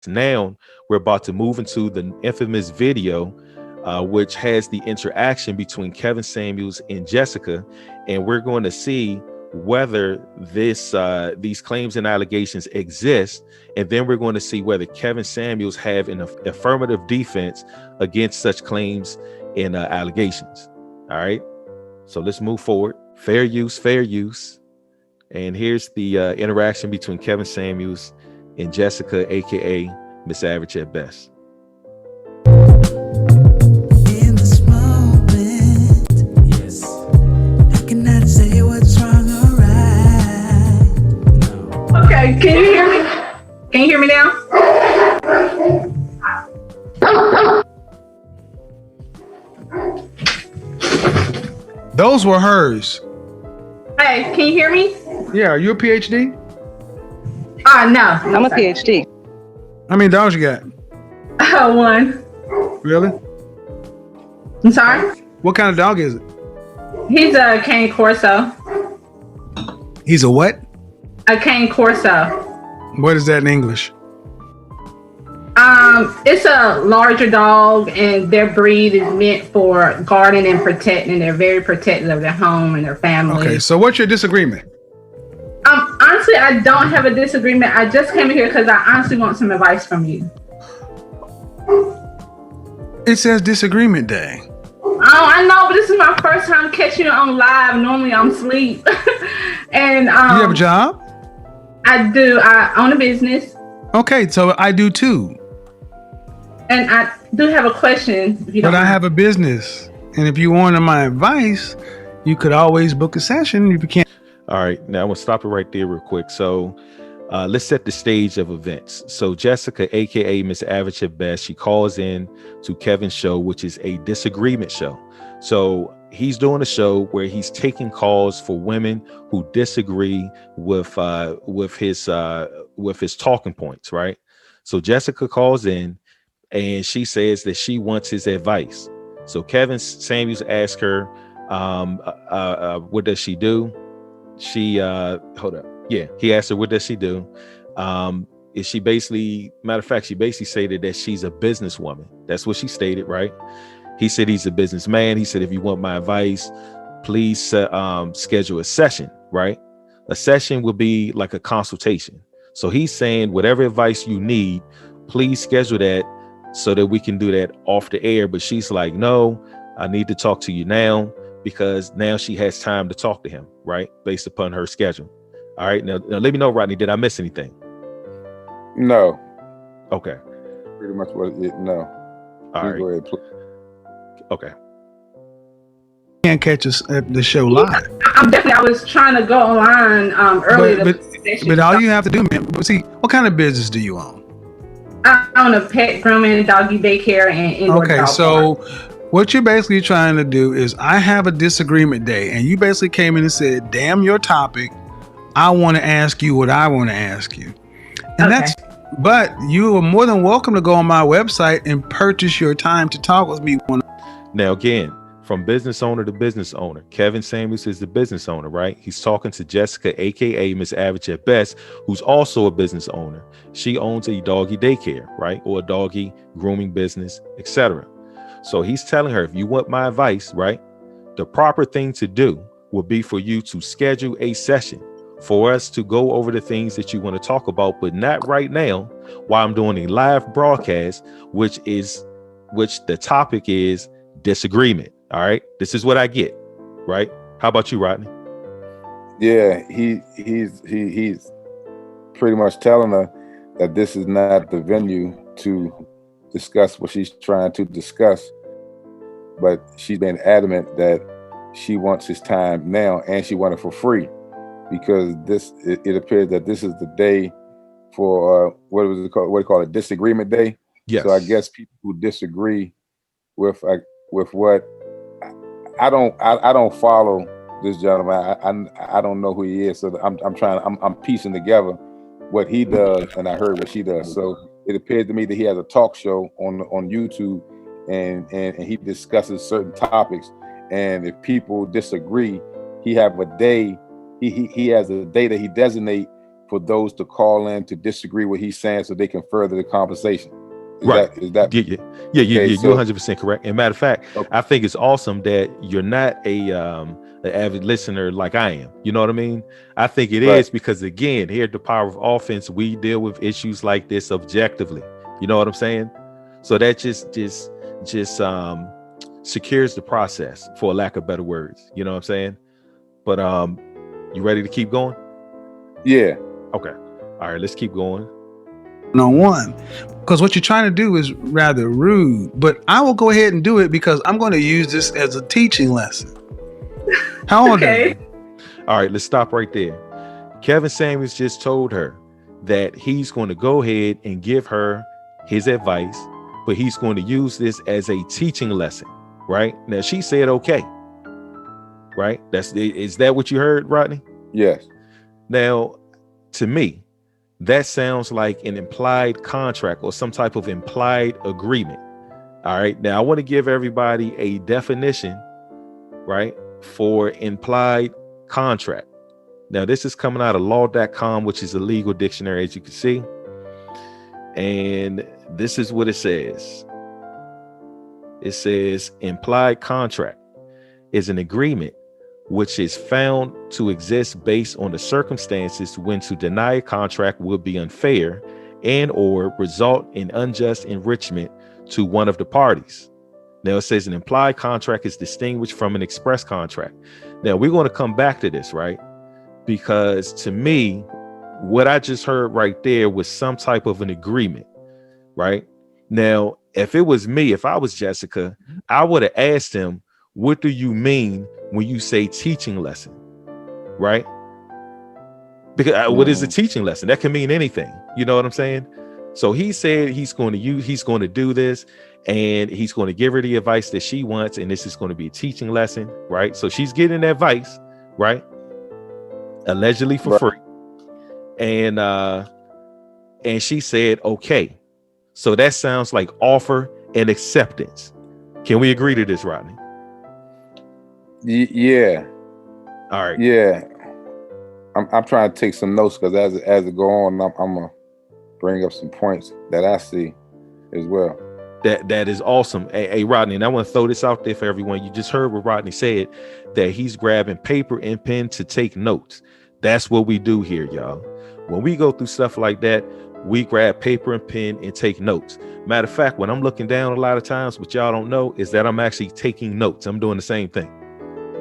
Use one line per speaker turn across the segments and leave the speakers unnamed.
Now we're about to move into the infamous video, which has the interaction between Kevin Samuels and Jessica, and we're going to see whether these claims and allegations exist, and then we're going to see whether Kevin Samuels have an affirmative defense against such claims and allegations. All right, so let's move forward. Fair use, fair use. And here's the interaction between Kevin Samuels and Jessica, aka Miss Average at Best.
In this moment, yes, I cannot say what's wrong or right. No.
Okay, can you hear me? Can you hear me now?
Those were hers.
Hey, can you hear me?
Yeah, are you a PhD?
No.
I'm a PhD.
How many dogs you got?
One.
Really?
I'm sorry?
What kind of dog is it?
He's a cane corso.
He's a what?
A cane corso.
What is that in English?
It's a larger dog, and their breed is meant for guarding and protecting. They're very protective of their home and their family.
Okay, so what's your disagreement?
Honestly, I don't have a disagreement. I just came here because I honestly want some advice from you.
It says disagreement day.
Oh, I know, but this is my first time catching it on live. Normally, I'm asleep. And
You have a job?
I do. I own a business.
Okay, so I do too.
And I do have a question. If you don't
But I
mind.
have a business. And if you wanted my advice, you could always book a session if you can't.
All right, now I'm gonna stop it right there real quick. So let's set the stage of events. So Jessica, aka Miss Average at Best, she calls in to Kevin's show, which is a disagreement show. So he's doing a show where he's taking calls for women who disagree with his talking points, right? So Jessica calls in and she says that she wants his advice. So Kevin Samuels asks her, what does she do? She hold up. Yeah, he asked her, what does she do? Is she basically, matter of fact, she basically stated that she's a businesswoman. That's what she stated, right? He said he's a businessman. He said, if you want my advice, please schedule a session, right? A session will be like a consultation. So he's saying whatever advice you need, please schedule that so that we can do that off the air. But she's like, no, I need to talk to you now, because now she has time to talk to him, right? Based upon her schedule. All right. Now let me know, Rodney, did I miss anything?
No.
Okay.
Pretty much what it, no.
All
You
right.
go ahead, please.
Okay.
Can't catch us at the show live.
I was trying to go online earlier.
But all you have to do, man, see, what kind of business do you own?
I own a pet grooming, doggy daycare, and indoor
Okay,
dog
so
park.
what you're basically trying to do is, I have a disagreement day, and you basically came in and said, damn your topic, I want to ask you what I want to ask you. And
Okay.
but you are more than welcome to go on my website and purchase your time to talk with me.
Now, again, from business owner to business owner, Kevin Samuels is the business owner, right? He's talking to Jessica, aka Miss Average at Best, who's also a business owner. She owns a doggy daycare, right? Or a doggy grooming business, etc. So he's telling her, if you want my advice, right, the proper thing to do would be for you to schedule a session for us to go over the things that you want to talk about, but not right now while I'm doing a live broadcast, which the topic is disagreement. All right. This is what I get. Right. How about you, Rodney?
Yeah, he's pretty much telling her that this is not the venue to discuss what she's trying to discuss, but she's been adamant that she wants his time now, and she wants it for free, because it appears that this is the day for what do you call it, disagreement day.
Yes.
So I guess people who disagree with what I don't follow this gentleman. I don't know who he is, so I'm piecing together what he does, and I heard what she does. So it appears to me that he has a talk show on YouTube, and he discusses certain topics. And if people disagree, he have a day. He has a day that he designate for those to call in to disagree what he's saying so they can further the conversation.
Right.
Is that
Yeah.
okay,
You're
so
100% correct. And matter of fact,
okay,
I think it's awesome that you're not an avid listener like I am. You know what I mean? I think it
right.
is because, again, here at the Power of Offense, we deal with issues like this objectively. You know what I'm saying? So that just secures the process, for lack of better words. You know what I'm saying? But you ready to keep going?
Yeah.
Okay. All right, let's keep going.
on one, because what you're trying to do is rather rude, but I will go ahead and do it because I'm going to use this as a teaching lesson. How old are
Okay.
you?
All right, let's stop right there. Kevin Samuels just told her that he's going to go ahead and give her his advice, but he's going to use this as a teaching lesson, right? Now, she said, okay, right? Is that what you heard, Rodney?
Yes.
Now, to me, that sounds like an implied contract or some type of implied agreement. All right. Now, I want to give everybody a definition, right, for implied contract. Now, this is coming out of law.com, which is a legal dictionary, as you can see. And this is what it says. It says implied contract is an agreement which is found to exist based on the circumstances when to deny a contract would be unfair and or result in unjust enrichment to one of the parties. Now, it says an implied contract is distinguished from an express contract. Now, we're going to come back to this, right? Because to me, what I just heard right there was some type of an agreement, right? Now, if it was me, if I was Jessica, I would have asked him, what do you mean when you say teaching lesson, right? Because what is a teaching lesson? That can mean anything. You know what I'm saying? So he said he's going to do this, and he's going to give her the advice that she wants, and this is going to be a teaching lesson, right? So she's getting advice, right? Allegedly for free. And she said, okay. So that sounds like offer and acceptance. Can we agree to this, Rodney?
Yeah.
All right.
Yeah. I'm trying to take some notes because as it go on, I'm gonna bring up some points that I see as well.
That is awesome. Hey, Rodney, and I want to throw this out there for everyone. You just heard what Rodney said, that he's grabbing paper and pen to take notes. That's what we do here, y'all. When we go through stuff like that, we grab paper and pen and take notes. Matter of fact, when I'm looking down a lot of times, what y'all don't know is that I'm actually taking notes. I'm doing the same thing.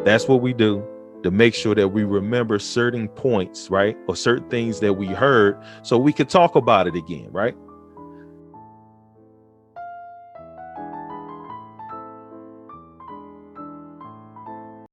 That's what we do to make sure that we remember certain points, right? Or certain things that we heard so we could talk about it again, right?